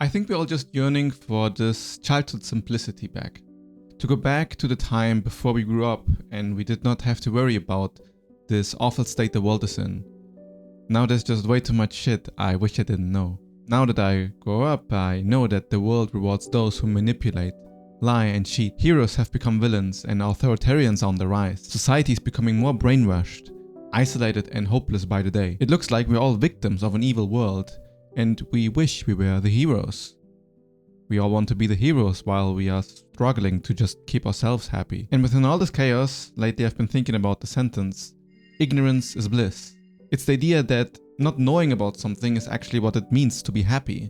I think we're all just yearning for this childhood simplicity back. To go back to the time before we grew up and we did not have to worry about this awful state the world is in. Now there's just way too much shit I wish I didn't know. Now that I grow up, I know that the world rewards those who manipulate, lie and cheat. Heroes have become villains and authoritarians are on the rise. Society is becoming more brainwashed, isolated and hopeless by the day. It looks like we're all victims of an evil world, and we wish we were the heroes. We all want to be the heroes while we are struggling to just keep ourselves happy. And within all this chaos, lately I've been thinking about the sentence, ignorance is bliss. It's the idea that not knowing about something is actually what it means to be happy.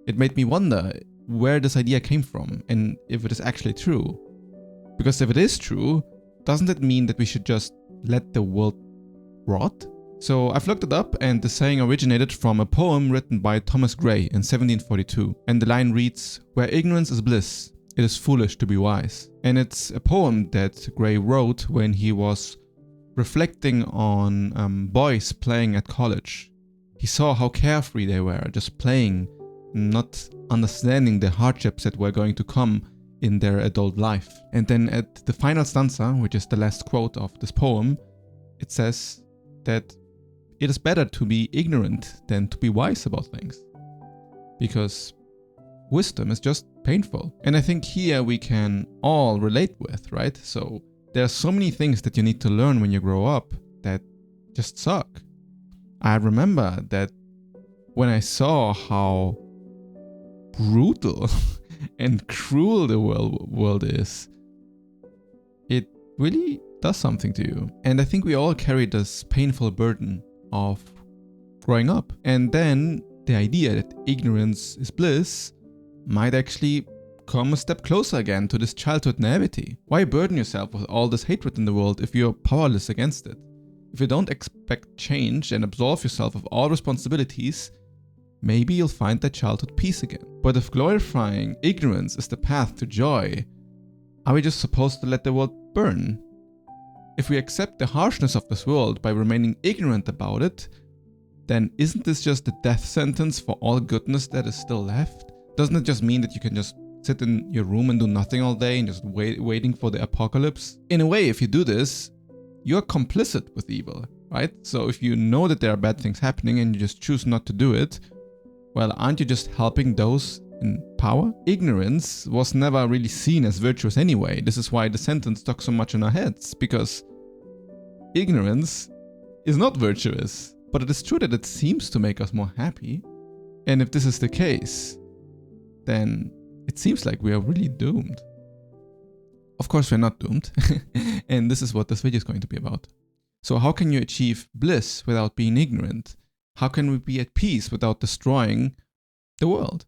It made me wonder where this idea came from and if it is actually true. Because if it is true, doesn't it mean that we should just let the world rot? So I've looked it up, and the saying originated from a poem written by Thomas Gray in 1742. And the line reads, "Where ignorance is bliss, it is foolish to be wise." And it's a poem that Gray wrote when he was reflecting on boys playing at college. He saw how carefree they were, just playing, not understanding the hardships that were going to come in their adult life. And then at the final stanza, which is the last quote of this poem, it says that it is better to be ignorant than to be wise about things. Because wisdom is just painful. And I think here we can all relate with, right? So there are so many things that you need to learn when you grow up that just suck. I remember that when I saw how brutal and cruel the world is, it really does something to you. And I think we all carry this painful burden of growing up. And then the idea that ignorance is bliss might actually come a step closer again to this childhood naivety. Why burden yourself with all this hatred in the world if you're powerless against it? If you don't expect change and absolve yourself of all responsibilities, maybe you'll find that childhood peace again. But if glorifying ignorance is the path to joy, are we just supposed to let the world burn? If we accept the harshness of this world by remaining ignorant about it, then isn't this just a death sentence for all goodness that is still left? Doesn't it just mean that you can just sit in your room and do nothing all day and just waiting for the apocalypse? In a way, if you do this, you're complicit with evil, right? So if you know that there are bad things happening and you just choose not to do it, well, aren't you just helping those in power? Ignorance was never really seen as virtuous anyway. This is why the sentence stuck so much in our heads, because ignorance is not virtuous. But it is true that it seems to make us more happy. And if this is the case, then it seems like we are really doomed. Of course, we're not doomed. And this is what this video is going to be about. So how can you achieve bliss without being ignorant? How can we be at peace without destroying the world?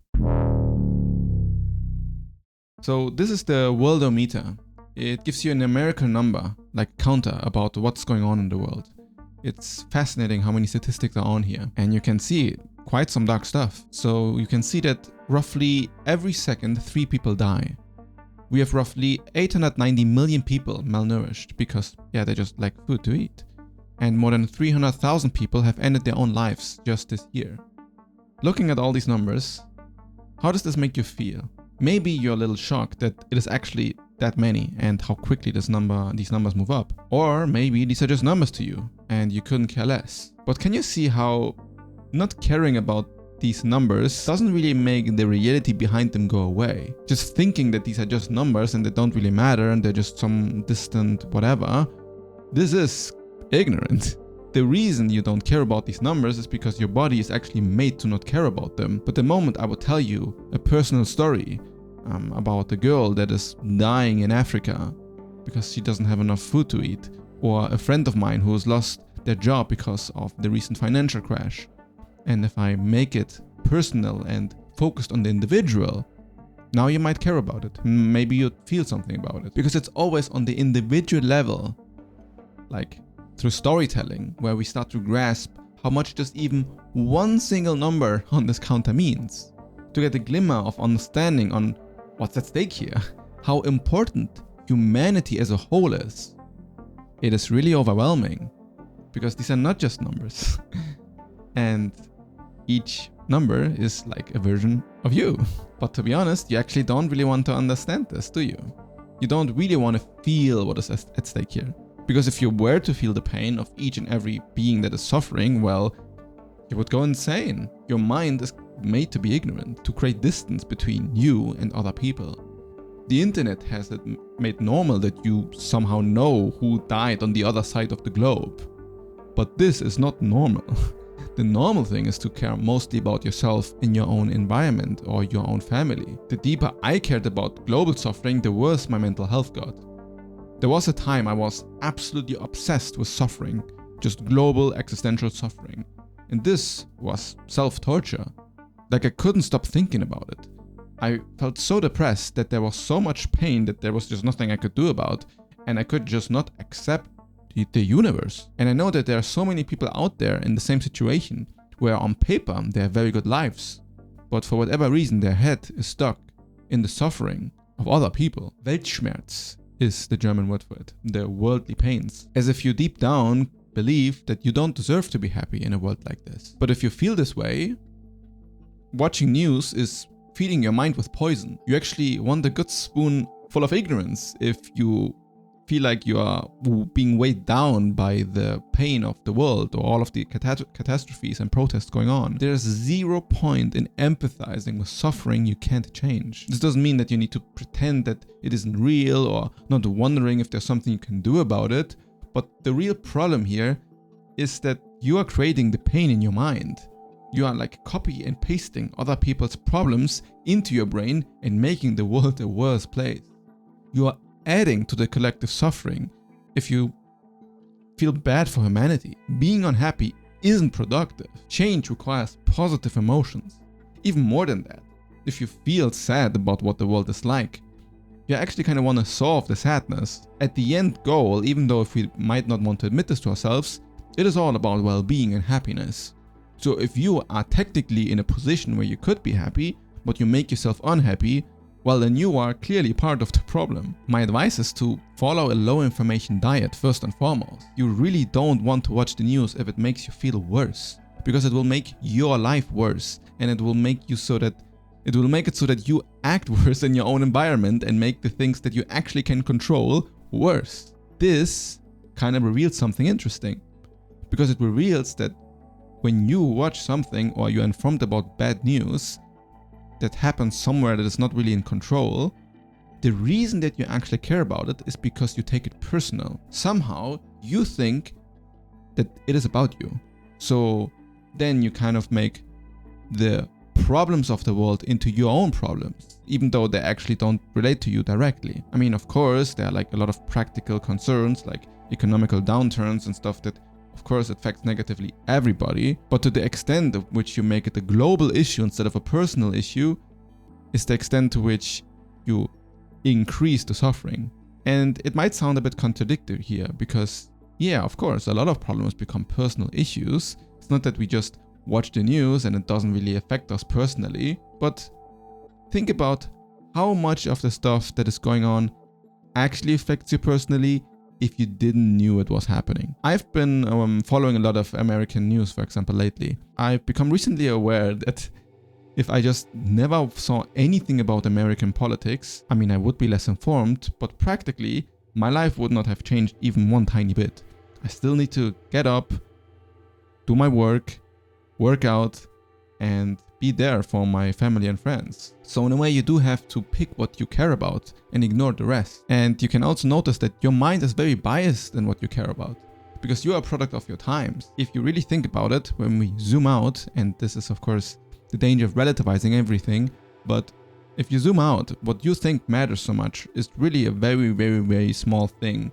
So this is the worldometer. It gives you a numerical number, like a counter, about what's going on in the world. It's fascinating how many statistics are on here. And you can see quite some dark stuff. So you can see that roughly every second 3 people die. We have roughly 890 million people malnourished because, they just lack food to eat. And more than 300,000 people have ended their own lives just this year. Looking at all these numbers, how does this make you feel? Maybe you're a little shocked that it is actually that many and how quickly these numbers move up. Or maybe these are just numbers to you and you couldn't care less. But can you see how not caring about these numbers doesn't really make the reality behind them go away? Just thinking that these are just numbers and they don't really matter and they're just some distant whatever, this is ignorant. The reason you don't care about these numbers is because your body is actually made to not care about them. But the moment I would tell you a personal story about a girl that is dying in Africa because she doesn't have enough food to eat, or a friend of mine who has lost their job because of the recent financial crash, and if I make it personal and focused on the individual, now you might care about it. Maybe you'd feel something about it. Because it's always on the individual level, like through storytelling, where we start to grasp how much just even one single number on this counter means. To get a glimmer of understanding on what's at stake here, how important humanity as a whole is. It is really overwhelming, because these are not just numbers. And each number is like a version of you. But to be honest, you actually don't really want to understand this, do you? You don't really want to feel what is at stake here. Because if you were to feel the pain of each and every being that is suffering, well, you would go insane. Your mind is made to be ignorant, to create distance between you and other people. The internet has it made normal that you somehow know who died on the other side of the globe. But this is not normal. The normal thing is to care mostly about yourself in your own environment or your own family. The deeper I cared about global suffering, the worse my mental health got. There was a time I was absolutely obsessed with suffering, just global existential suffering. And this was self-torture. Like I couldn't stop thinking about it. I felt so depressed that there was so much pain that there was just nothing I could do about, and I could just not accept the universe. And I know that there are so many people out there in the same situation, where on paper they have very good lives, but for whatever reason their head is stuck in the suffering of other people. Weltschmerz is the German word for it, the worldly pains. As if you deep down believe that you don't deserve to be happy in a world like this. But if you feel this way, watching news is feeding your mind with poison. You actually want a good spoon full of ignorance if you feel like you are being weighed down by the pain of the world or all of the catastrophes and protests going on. There's zero point in empathizing with suffering you can't change. This doesn't mean that you need to pretend that it isn't real or not wondering if there's something you can do about it, but the real problem here is that you are creating the pain in your mind. You are like copy and pasting other people's problems into your brain and making the world a worse place. You are adding to the collective suffering if you feel bad for humanity. Being unhappy isn't productive. Change requires positive emotions. Even more than that, if you feel sad about what the world is like, you actually kind of want to solve the sadness. At the end goal, even though if we might not want to admit this to ourselves, it is all about well-being and happiness. So if you are technically in a position where you could be happy, but you make yourself unhappy, well then you are clearly part of the problem. My advice is to follow a low information diet first and foremost. You really don't want to watch the news if it makes you feel worse, because it will make your life worse, and it will make it so that you act worse in your own environment and make the things that you actually can control worse. This kind of reveals something interesting, because it reveals that when you watch something or you're informed about bad news that happens somewhere that is not really in control, the reason that you actually care about it is because you take it personal. Somehow you think that it is about you. So then you kind of make the problems of the world into your own problems, even though they actually don't relate to you directly. I mean, of course, there are like a lot of practical concerns like economical downturns and stuff that of course affects negatively everybody, but to the extent of which you make it a global issue instead of a personal issue is the extent to which you increase the suffering. And it might sound a bit contradictory here because, yeah, of course, a lot of problems become personal issues. It's not that we just watch the news and it doesn't really affect us personally, but think about how much of the stuff that is going on actually affects you personally if you didn't knew it was happening. I've been following a lot of American news, for example, lately. I've become recently aware that if I just never saw anything about American politics, I mean, I would be less informed, but practically my life would not have changed even one tiny bit. I still need to get up, do my work out, and be there for my family and friends. So in a way you do have to pick what you care about and ignore the rest. And you can also notice that your mind is very biased in what you care about, because you are a product of your times. If you really think about it, when we zoom out, and this is of course the danger of relativizing everything, but if you zoom out, what you think matters so much is really a very, very, very small thing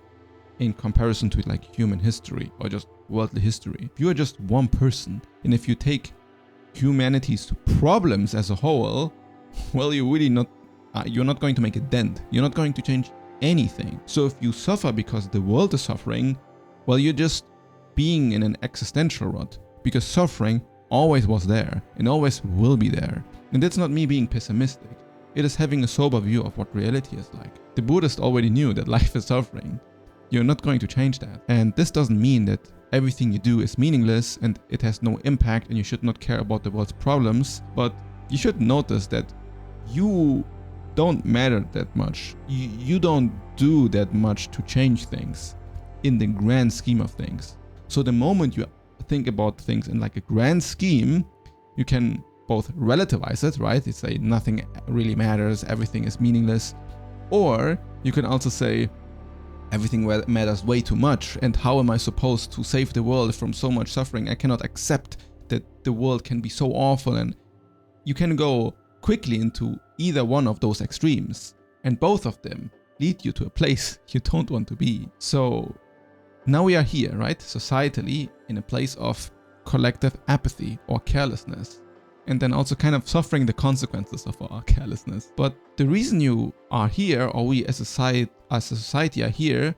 in comparison to like human history or just worldly history. If you are just one person, and if you take humanity's problems as a whole, well, you're not going to make a dent. You're not going to change anything. So if you suffer because the world is suffering, well, you're just being in an existential rut, because suffering always was there and always will be there. And that's not me being pessimistic. It is having a sober view of what reality is like. The Buddhist already knew that life is suffering. You're not going to change that. And this doesn't mean that everything you do is meaningless and it has no impact and you should not care about the world's problems. But you should notice that you don't matter that much. You don't do that much to change things in the grand scheme of things. So the moment you think about things in like a grand scheme, you can both relativize it, right? You say nothing really matters, everything is meaningless. Or you can also say everything matters way too much, and how am I supposed to save the world from so much suffering? I cannot accept that the world can be so awful. And you can go quickly into either one of those extremes, and both of them lead you to a place you don't want to be. So now we are here, right? Societally, in a place of collective apathy or carelessness, and then also kind of suffering the consequences of our carelessness. But the reason you are here, or we as a society are here,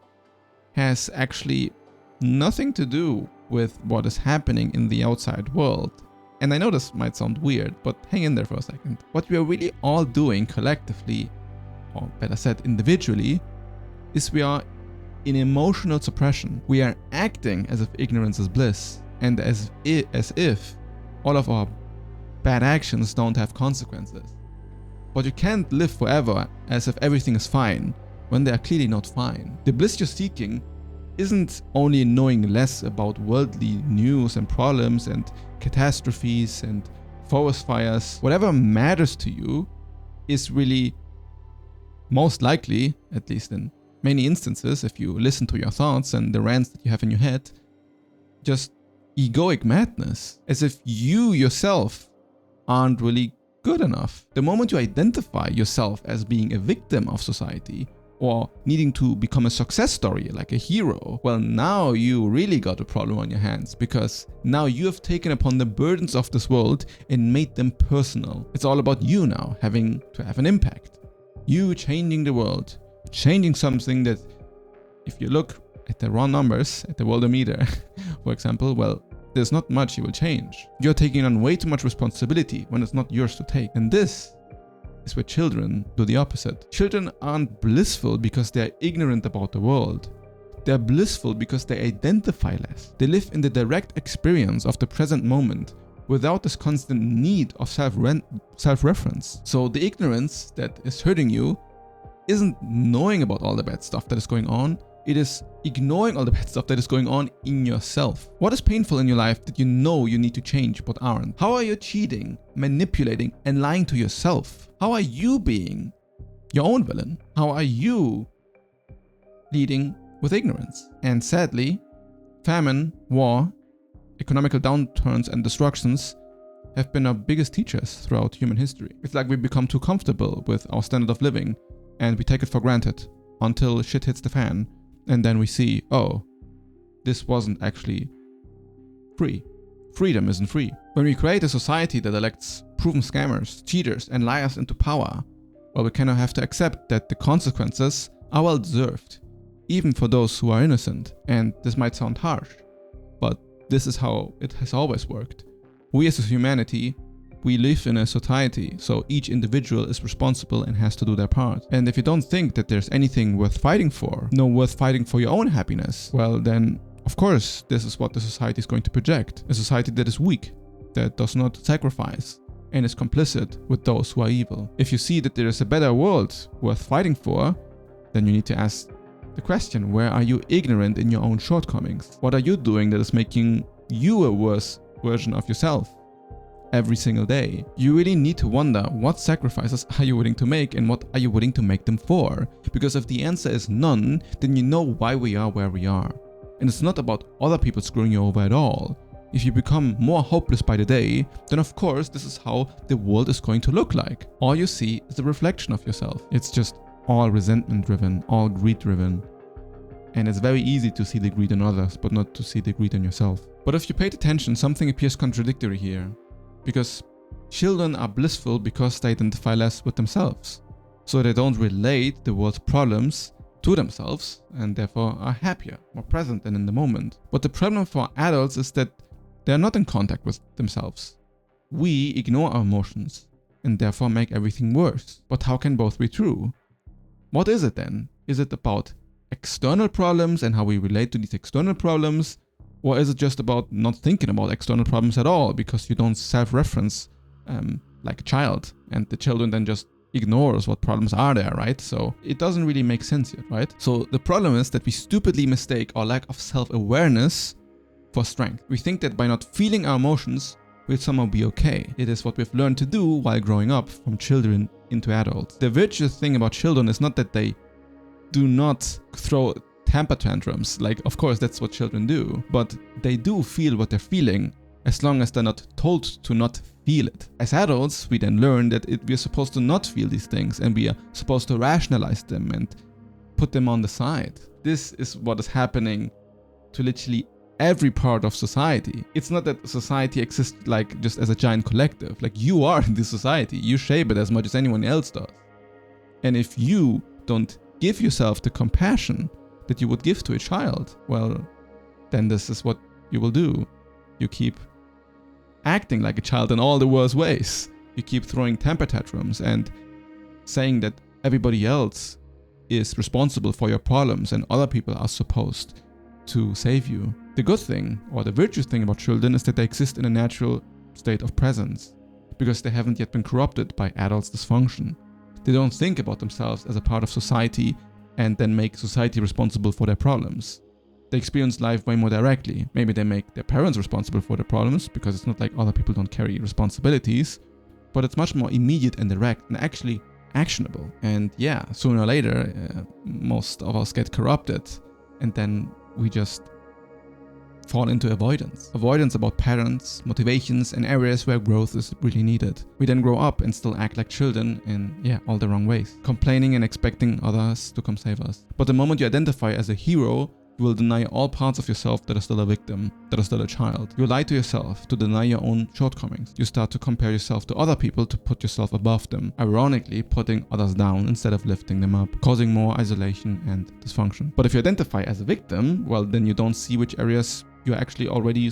has actually nothing to do with what is happening in the outside world. And I know this might sound weird, but hang in there for a second. What we are really all doing collectively, or better said individually, is we are in emotional suppression. We are acting as if ignorance is bliss, and as if all of our bad actions don't have consequences. But you can't live forever as if everything is fine when they are clearly not fine. The bliss you're seeking isn't only knowing less about worldly news and problems and catastrophes and forest fires. Whatever matters to you is really, most likely, at least in many instances, if you listen to your thoughts and the rants that you have in your head, just egoic madness, as if you yourself aren't really good enough. The moment you identify yourself as being a victim of society or needing to become a success story, like a hero, well, now you really got a problem on your hands, because now you have taken upon the burdens of this world and made them personal. It's all about you now having to have an impact. You changing the world, changing something that, if you look at the raw numbers, at the worldometer, for example, well, there's not much you will change. You're taking on way too much responsibility when it's not yours to take. And this is where children do the opposite. Children aren't blissful because they're ignorant about the world. They're blissful because they identify less. They live in the direct experience of the present moment without this constant need of self-reference. So the ignorance that is hurting you isn't knowing about all the bad stuff that is going on. It is ignoring all the bad stuff that is going on in yourself. What is painful in your life that you know you need to change but aren't? How are you cheating, manipulating, and lying to yourself? How are you being your own villain? How are you leading with ignorance? And sadly, famine, war, economical downturns, and destructions have been our biggest teachers throughout human history. It's like we become too comfortable with our standard of living and we take it for granted until shit hits the fan. And then we see, oh, this wasn't actually free. Freedom isn't free. When we create a society that elects proven scammers, cheaters, and liars into power, well, we kind of have to accept that the consequences are well deserved, even for those who are innocent. And this might sound harsh, but this is how it has always worked. We as a humanity, we live in a society, so each individual is responsible and has to do their part. And if you don't think that there's anything worth fighting for, no worth fighting for your own happiness, well then, of course, this is what the society is going to project. A society that is weak, that does not sacrifice, and is complicit with those who are evil. If you see that there is a better world worth fighting for, then you need to ask the question, where are you ignorant in your own shortcomings? What are you doing that is making you a worse version of yourself every single day? You really need to wonder, what sacrifices are you willing to make and what are you willing to make them for? Because if the answer is none, then you know why we are where we are. And it's not about other people screwing you over at all. If you become more hopeless by the day, then of course this is how the world is going to look like. All you see is a reflection of yourself. It's just all resentment driven, all greed driven. And it's very easy to see the greed in others, but not to see the greed in yourself. But if you paid attention, something appears contradictory here. Because children are blissful because they identify less with themselves. So they don't relate the world's problems to themselves and therefore are happier, more present and in the moment. But the problem for adults is that they are not in contact with themselves. We ignore our emotions and therefore make everything worse. But how can both be true? What is it then? Is it about external problems and how we relate to these external problems? Or is it just about not thinking about external problems at all because you don't self-reference like a child, and the children then just ignores what problems are there, right? So it doesn't really make sense yet, right? So the problem is that we stupidly mistake our lack of self-awareness for strength. We think that by not feeling our emotions, we'll somehow be okay. It is what we've learned to do while growing up from children into adults. The virtuous thing about children is not that they do not throw temper tantrums. Like, of course, that's what children do, but they do feel what they're feeling as long as they're not told to not feel it. As adults, we then learn that we're supposed to not feel these things, and we are supposed to rationalize them and put them on the side. This is what is happening to literally every part of society. It's not that society exists like just as a giant collective. Like, you are in this society. You shape it as much as anyone else does. And if you don't give yourself the compassion that you would give to a child, well, then this is what you will do. You keep acting like a child in all the worst ways. You keep throwing temper tantrums and saying that everybody else is responsible for your problems and other people are supposed to save you. The good thing, or the virtuous thing about children, is that they exist in a natural state of presence because they haven't yet been corrupted by adults' dysfunction. They don't think about themselves as a part of society and then make society responsible for their problems. They experience life way more directly. Maybe they make their parents responsible for their problems because it's not like other people don't carry responsibilities, but it's much more immediate and direct and actually actionable. And yeah, sooner or later, most of us get corrupted, and then we just fall into avoidance. Avoidance about patterns, motivations, and areas where growth is really needed. We then grow up and still act like children in, all the wrong ways. Complaining and expecting others to come save us. But the moment you identify as a hero, you will deny all parts of yourself that are still a victim, that are still a child. You lie to yourself to deny your own shortcomings. You start to compare yourself to other people to put yourself above them, ironically putting others down instead of lifting them up, causing more isolation and dysfunction. But if you identify as a victim, well, then you don't see which areas you're actually already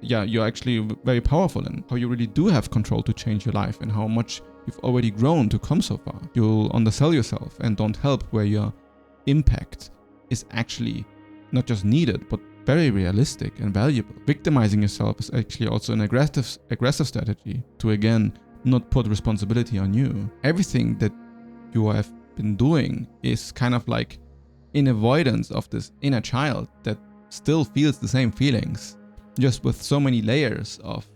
you're actually very powerful in, how you really do have control to change your life and how much you've already grown to come so far. You'll undersell yourself and don't help where your impact is actually not just needed, but very realistic and valuable. Victimizing yourself is actually also an aggressive strategy to, again, not put responsibility on you. Everything that you have been doing is kind of like in avoidance of this inner child that still feels the same feelings, just with so many layers of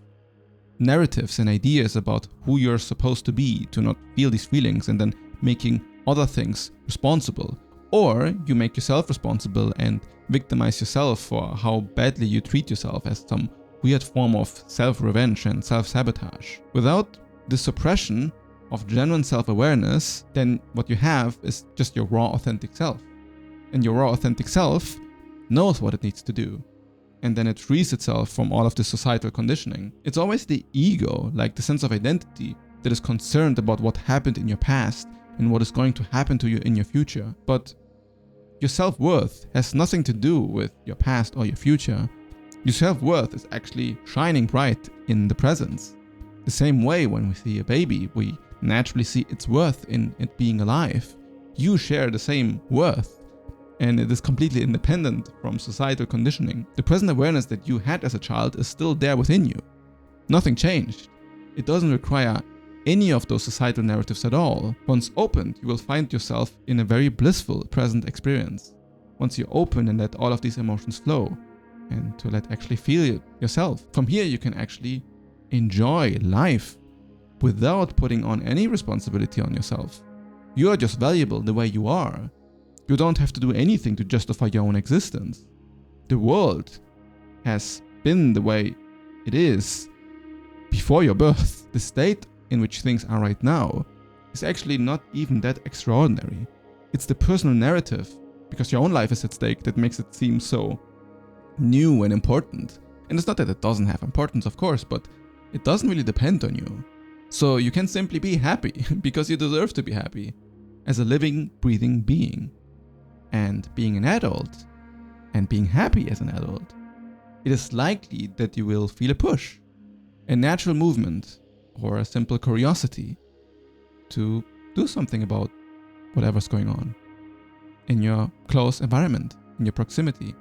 narratives and ideas about who you're supposed to be to not feel these feelings, and then making other things responsible. Or you make yourself responsible and victimize yourself for how badly you treat yourself as some weird form of self-revenge and self-sabotage. Without the suppression of genuine self-awareness, then what you have is just your raw, authentic self. And your raw, authentic self knows what it needs to do. And then it frees itself from all of the societal conditioning. It's always the ego, like the sense of identity, that is concerned about what happened in your past and what is going to happen to you in your future. But your self-worth has nothing to do with your past or your future. Your self-worth is actually shining bright in the present. The same way when we see a baby, we naturally see its worth in it being alive. You share the same worth, and it is completely independent from societal conditioning. The present awareness that you had as a child is still there within you. Nothing changed. It doesn't require any of those societal narratives at all. Once opened, you will find yourself in a very blissful present experience. Once you open and let all of these emotions flow, and to let actually feel yourself. From here, you can actually enjoy life without putting on any responsibility on yourself. You are just valuable the way you are. You don't have to do anything to justify your own existence. The world has been the way it is before your birth. The state in which things are right now is actually not even that extraordinary. It's the personal narrative, because your own life is at stake, that makes it seem so new and important. And it's not that it doesn't have importance, of course, but it doesn't really depend on you. So you can simply be happy because you deserve to be happy as a living, breathing being. And being an adult and being happy as an adult, it is likely that you will feel a push, a natural movement, or a simple curiosity to do something about whatever's going on in your close environment, in your proximity.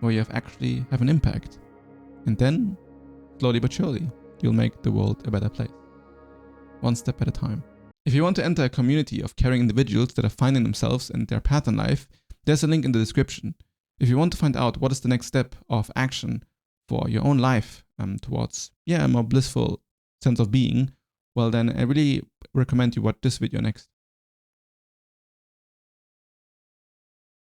where you actually have an impact. And then, slowly but surely, you'll make the world a better place. One step at a time. If you want to enter a community of caring individuals that are finding themselves and their path in life, there's a link in the description. If you want to find out what is the next step of action for your own life towards a more blissful sense of being, well then I really recommend you watch this video next.